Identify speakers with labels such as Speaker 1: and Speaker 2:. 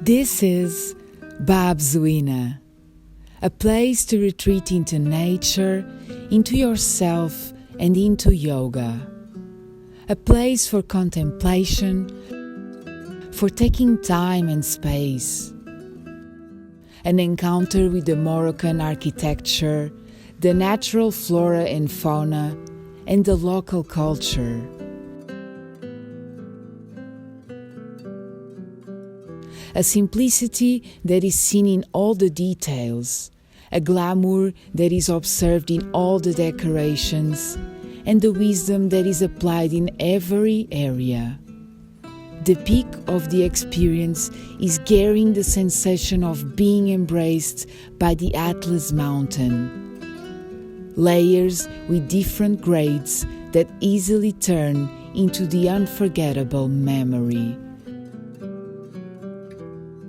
Speaker 1: This is Bab Zouina, a place to retreat into nature, into yourself and into yoga. A place for contemplation, for taking time and space. An encounter with the Moroccan architecture, the natural flora and fauna, and the local culture. A simplicity that is seen in all the details, a glamour that is observed in all the decorations, and the wisdom that is applied in every area. The peak of the experience is carrying the sensation of being embraced by the Atlas Mountain. Layers with different grades that easily turn into the unforgettable memory